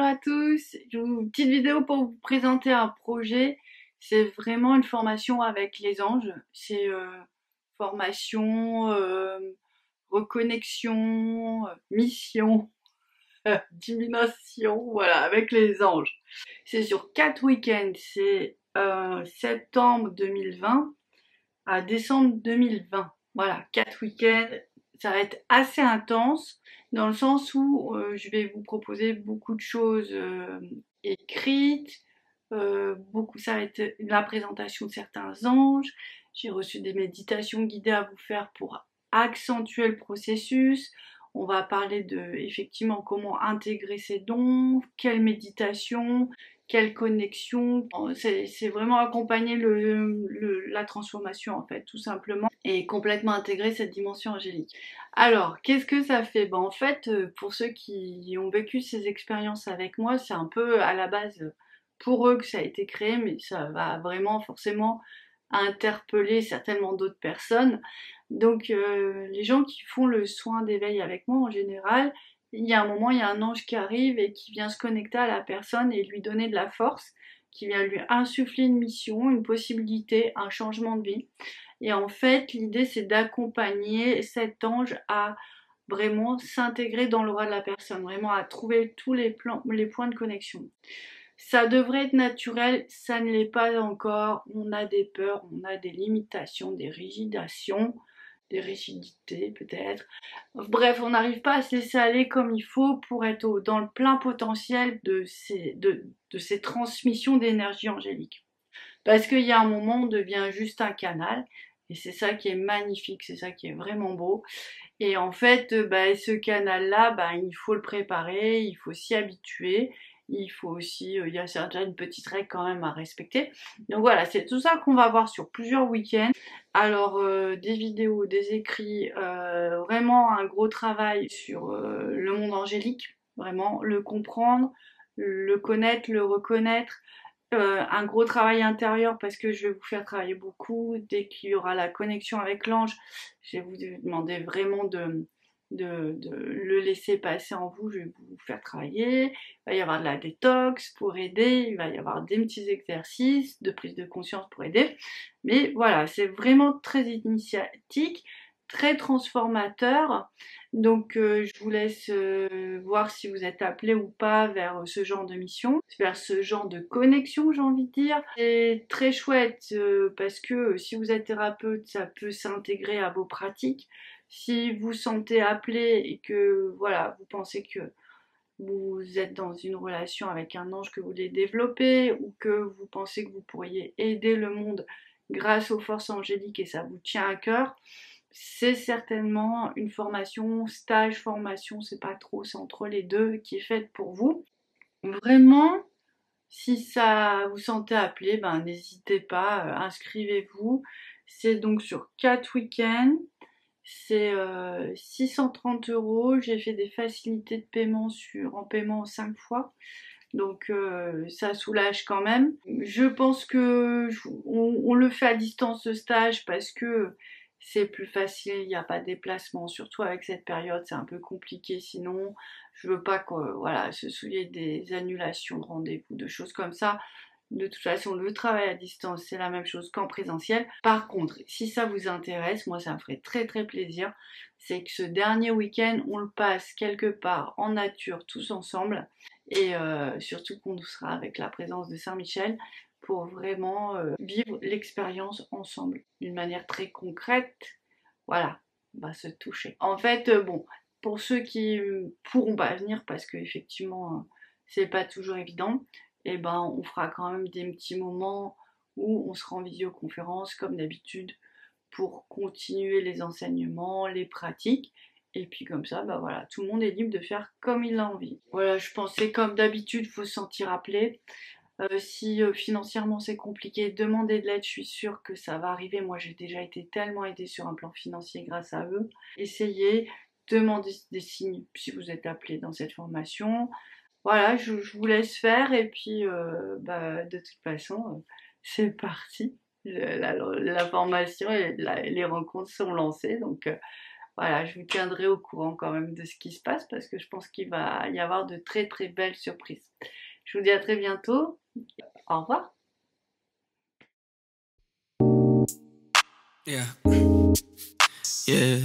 à tous, une petite vidéo pour vous présenter un projet. C'est vraiment une formation avec les anges. C'est formation, reconnexion, mission, divination, voilà, avec les anges. C'est sur 4 week-ends, c'est septembre 2020 à décembre 2020. Voilà, 4 week-ends, ça va être assez intense dans le sens où je vais vous proposer beaucoup de choses écrites, ça va être la présentation de certains anges. J'ai reçu des méditations guidées à vous faire pour accentuer le processus. On va parler de effectivement comment intégrer ces dons, quelle méditation, quelle connexion. C'est vraiment accompagner la transformation en fait, tout simplement, et complètement intégrer cette dimension angélique. Alors, qu'est-ce que ça fait? Ben, en fait, pour ceux qui ont vécu ces expériences avec moi, c'est un peu à la base pour eux que ça a été créé, mais ça va vraiment forcément interpeller certainement d'autres personnes. Donc les gens qui font le soin d'éveil avec moi en général, il y a un moment, il y a un ange qui arrive et qui vient se connecter à la personne et lui donner de la force, qui vient lui insuffler une mission, une possibilité, un changement de vie. Et en fait, l'idée c'est d'accompagner cet ange à vraiment s'intégrer dans l'aura de la personne, vraiment à trouver tous les points de connexion. Ça devrait être naturel, ça ne l'est pas encore. On a des peurs, on a des limitations, des rigidations, des rigidités peut-être. Bref, on n'arrive pas à se laisser aller comme il faut pour être dans le plein potentiel de ces transmissions d'énergie angélique. Parce qu'il y a un moment, on devient juste un canal. Et c'est ça qui est magnifique, c'est ça qui est vraiment beau. Et en fait, ce canal-là, il faut le préparer, il faut s'y habituer. Il faut aussi, il y a certaines petites règles quand même à respecter. Donc voilà, c'est tout ça qu'on va voir sur plusieurs week-ends. Alors, des vidéos, des écrits, vraiment un gros travail sur le monde angélique. Vraiment, le comprendre, le connaître, le reconnaître. Un gros travail intérieur parce que je vais vous faire travailler beaucoup. Dès qu'il y aura la connexion avec l'ange, je vais vous demander vraiment de le laisser passer en vous. Je vais vous faire travailler. Il va y avoir de la détox pour aider. Il va y avoir des petits exercices de prise de conscience pour aider. Mais voilà, c'est vraiment très initiatique, très transformateur. Donc je vous laisse voir si vous êtes appelé ou pas vers ce genre de mission, vers ce genre de connexion, j'ai envie de dire. C'est très chouette parce que si vous êtes thérapeute, ça peut s'intégrer à vos pratiques. Si vous sentez appelé et que voilà, vous pensez que vous êtes dans une relation avec un ange que vous voulez développer ou que vous pensez que vous pourriez aider le monde grâce aux forces angéliques et ça vous tient à cœur, c'est certainement une formation, stage, formation, c'est pas trop, c'est entre les deux qui est faite pour vous. Vraiment, si ça vous sentez appelé, n'hésitez pas, inscrivez-vous. C'est donc sur 4 week-ends, c'est 630 €. J'ai fait des facilités de paiement en paiement 5 fois. Donc ça soulage quand même. Je pense que on le fait à distance ce stage parce que c'est plus facile, il n'y a pas de déplacement, surtout avec cette période, c'est un peu compliqué sinon. Je veux pas que voilà, se souvier des annulations de rendez-vous, de choses comme ça. De toute façon, le travail à distance, c'est la même chose qu'en présentiel. Par contre, si ça vous intéresse, moi ça me ferait très très plaisir, c'est que ce dernier week-end, on le passe quelque part en nature tous ensemble et surtout qu'on sera avec la présence de Saint-Michel pour vraiment vivre l'expérience ensemble d'une manière très concrète. Voilà, on va se toucher. En fait, bon, pour ceux qui pourront pas venir parce que effectivement c'est pas toujours évident, et on fera quand même des petits moments où on sera en visioconférence comme d'habitude pour continuer les enseignements, les pratiques. Et puis comme ça, voilà, tout le monde est libre de faire comme il a envie. Voilà, je pensais comme d'habitude, il faut se sentir appelé. Si financièrement c'est compliqué, demandez de l'aide, je suis sûre que ça va arriver. Moi j'ai déjà été tellement aidée sur un plan financier grâce à eux. Essayez, demandez des signes si vous êtes appelé dans cette formation. Voilà, je vous laisse faire et puis de toute façon, c'est parti. La formation et les rencontres sont lancées. Donc voilà, je vous tiendrai au courant quand même de ce qui se passe parce que je pense qu'il va y avoir de très très belles surprises. Je vous dis à très bientôt. Au revoir. Yeah. Yeah.